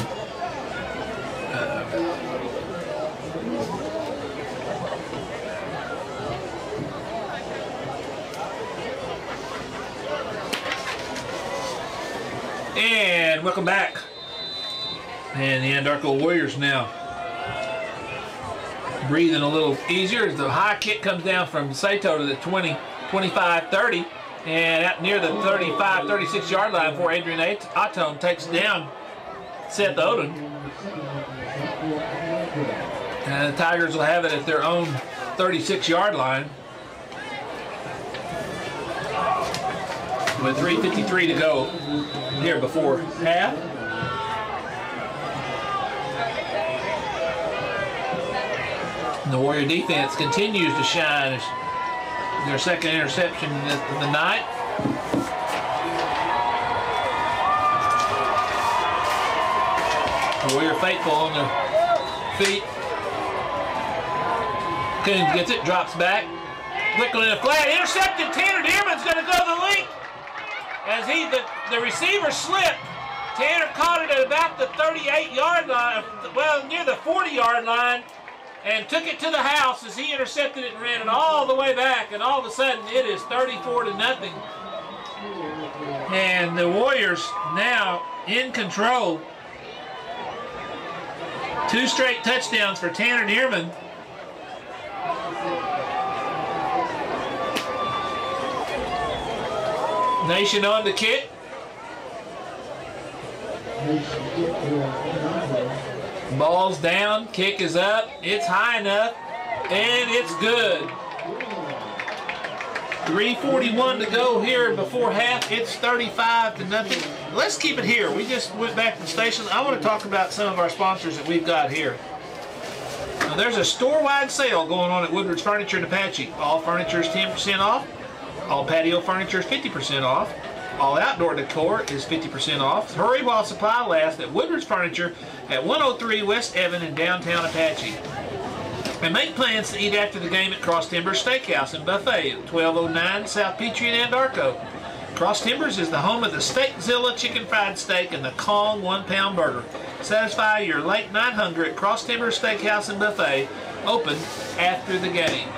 And welcome back. And the Anadarko Warriors now breathing a little easier as the high kick comes down from Sato to the 20, 25, 30. And out near the 35, 36-yard line before Adrian Atone takes down Seth Oden. And the Tigers will have it at their own 36-yard line. With 3:53 to go here before half. And the Warrior defense continues to shine. Their 2nd interception of the night. The Warrior faithful on their feet. Coons gets it, drops back. Quickly in a flat, intercepted. Tanner Dearman's going to go to the link. As the receiver slipped. Tanner caught it at about the 38-yard line, well, near the 40-yard line. And took it to the house as he intercepted it and ran it all the way back. And all of a sudden, it is 34-0. And the Warriors now in control. 2 straight touchdowns for Tanner Dearman. Nation on the kick. Ball's down, kick is up, it's high enough, and it's good. 3:41 to go here before half. It's 35-0. Let's keep it here. We just went back to the station. I want to talk about some of our sponsors that we've got here. Now, there's a store-wide sale going on at Woodward's Furniture in Apache. All furniture is 10% off. All patio furniture is 50% off. All outdoor decor is 50% off. Hurry while supply lasts at Woodward's Furniture at 103 West Evan in downtown Apache. And make plans to eat after the game at Cross Timbers Steakhouse and Buffet at 1209 South Peachtree in Anadarko. Cross Timbers is the home of the Steakzilla chicken fried steak and the Kong 1-pound burger. Satisfy your late night hunger at Cross Timbers Steakhouse and Buffet, open after the game.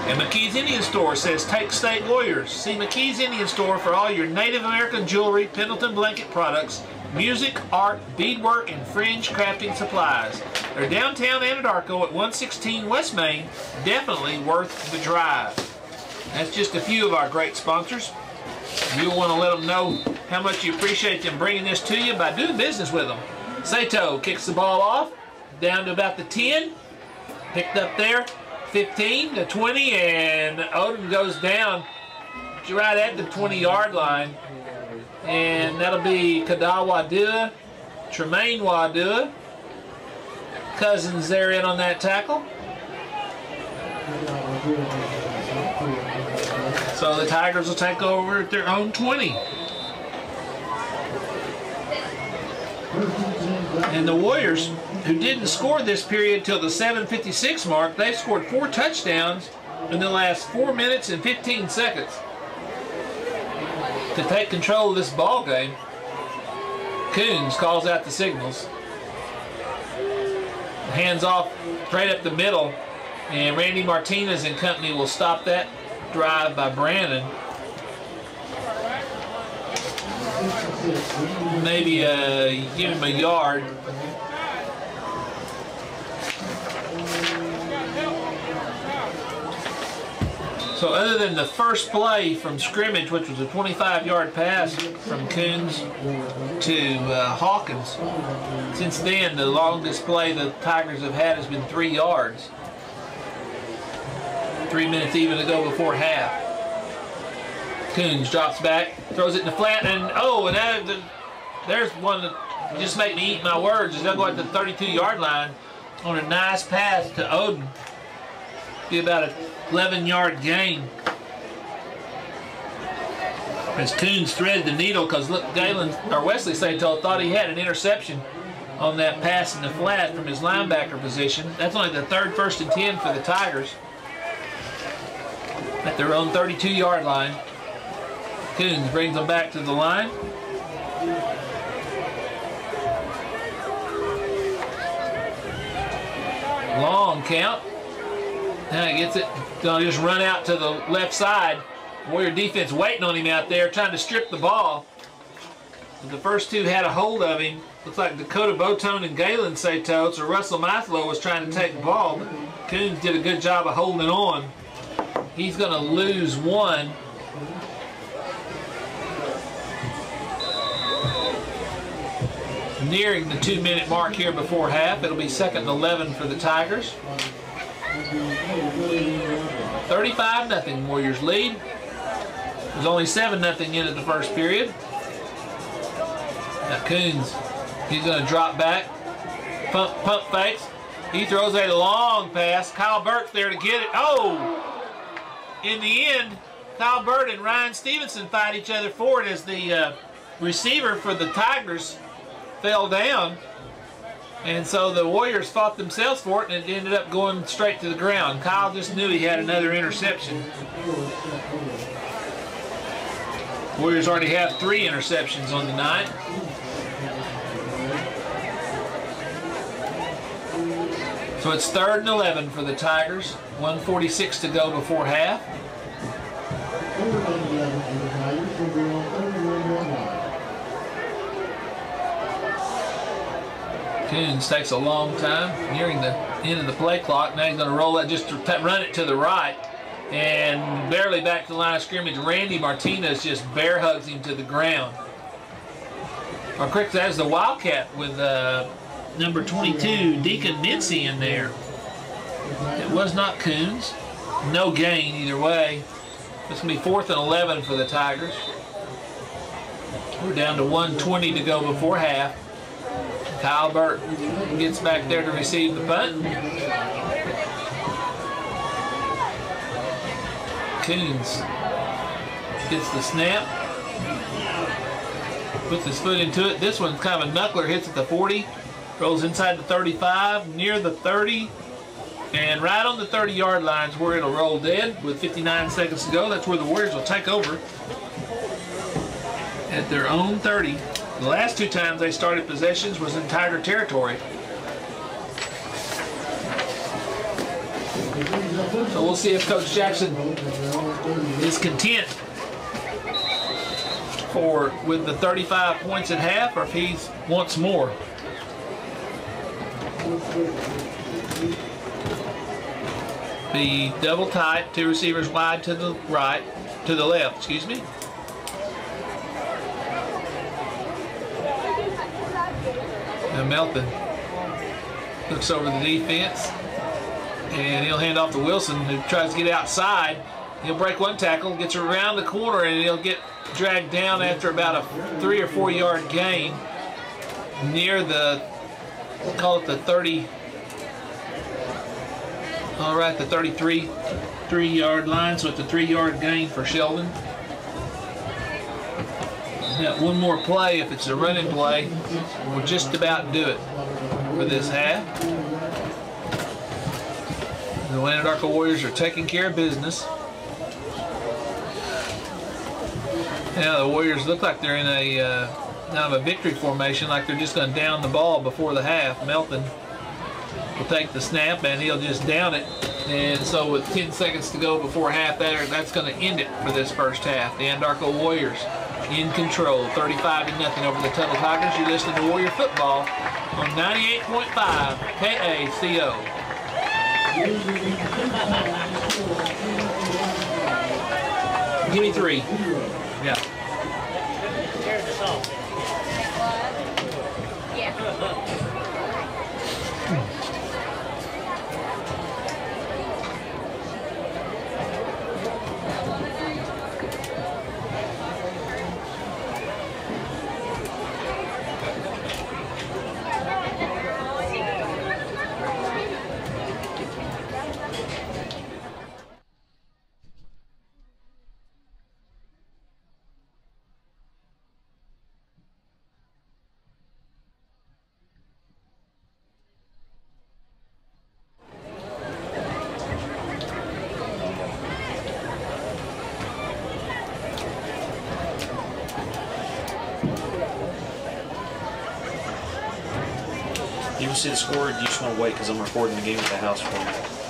And McKee's Indian Store says, take state Warriors. See McKee's Indian Store for all your Native American jewelry, Pendleton blanket products, music, art, beadwork, and fringe crafting supplies. They're downtown Anadarko at 116 West Main. Definitely worth the drive. That's just a few of our great sponsors. You'll want to let them know how much you appreciate them bringing this to you by doing business with them. Sato kicks the ball off down to about the 10. Picked up there. 15 to 20, and Odin goes down right at the 20-yard line. And that'll be Kadal Wadua, Tremaine Wadua. Cousins there in on that tackle. So the Tigers will take over at their own 20. And the Warriors, who didn't score this period till the 7:56 mark, they scored 4 touchdowns in the last 4 minutes and 15 seconds to take control of this ball game. Coons calls out the signals. Hands off right up the middle, and Randy Martinez and company will stop that drive by Brandon. Maybe give him a yard. So other than the first play from scrimmage, which was a 25-yard pass from Coons to Hawkins, since then the longest play the Tigers have had has been 3 yards. 3 minutes even to go before half. Coons drops back, throws it in the flat, and there's one that just made me eat my words as they'll go at the 32-yard line on a nice pass to Odin. Be about a 11-yard gain. As Coons threaded the needle, because look, Wesley Sato thought he had an interception on that pass in the flat from his linebacker position. That's only the third 1st and 10 for the Tigers at their own 32-yard line. Coons brings them back to the line. Long count. Now he gets it. Gonna just run out to the left side. Warrior defense waiting on him out there, trying to strip the ball. The first 2 had a hold of him. Looks like Dakota Botone and Galen Sato. So Russell Mathlow was trying to take the ball, but Coons did a good job of holding on. He's gonna lose 1. Nearing the 2-minute mark here before half. It'll be 2nd and 11 for the Tigers. 35-0 Warriors lead. There's only 7-0 into the first period. Now Coons, he's going to drop back. Pump fakes. He throws a long pass. Kyle Burt's there to get it. Oh! In the end, Kyle Burt and Ryan Stevenson fight each other for it as the receiver for the Tigers fell down. And so the Warriors fought themselves for it, and it ended up going straight to the ground. Kyle just knew he had another interception. Warriors already have 3 interceptions on the night. So it's 3rd and 11 for the Tigers. 1:46 to go before half. Coons takes a long time, nearing the end of the play clock. Now he's going to roll that just to run it to the right. And barely back to the line of scrimmage, Randy Martinez just bear hugs him to the ground. Or correct, that's the Wildcat with number 22, Deacon Mincy in there. It was not Coons. No gain either way. It's going to be 4th and 11 for the Tigers. We're down to 1:20 to go before half. Kyle Burt gets back there to receive the punt. Coons gets the snap. Puts his foot into it. This one's kind of a knuckler. Hits at the 40. Rolls inside the 35, near the 30. And right on the 30-yard line is where it'll roll dead with 59 seconds to go. That's where the Warriors will take over at their own 30. The last 2 times they started possessions was in Tiger territory. So So we'll see if Coach Jackson is content with the 35 points at half, or if he wants more. Be double tight, 2 receivers wide to the right, to the left, excuse me. Now Melton looks over the defense, and he'll hand off to Wilson, who tries to get outside. He'll break one tackle, gets around the corner, and he'll get dragged down after about a 3 or 4 yard gain near the, we'll call it the 30, all right, the 33 3-yard line, so it's a 3-yard gain for Sheldon. Now, one more play, if it's a running play, we'll just about do it for this half. The Anadarko Warriors are taking care of business. Now the Warriors look like they're in a kind of a victory formation, like they're just going to down the ball before the half. Melton will take the snap and he'll just down it. And so with 10 seconds to go before half, that's going to end it for this first half. The Anadarko Warriors in control, 35-0 over the Tuttle Tigers. You listen to Warrior Football on 98.5 KACO. Give me 3. Yeah. You will see the score, or do you just want to wait because I'm recording the game at the house for you?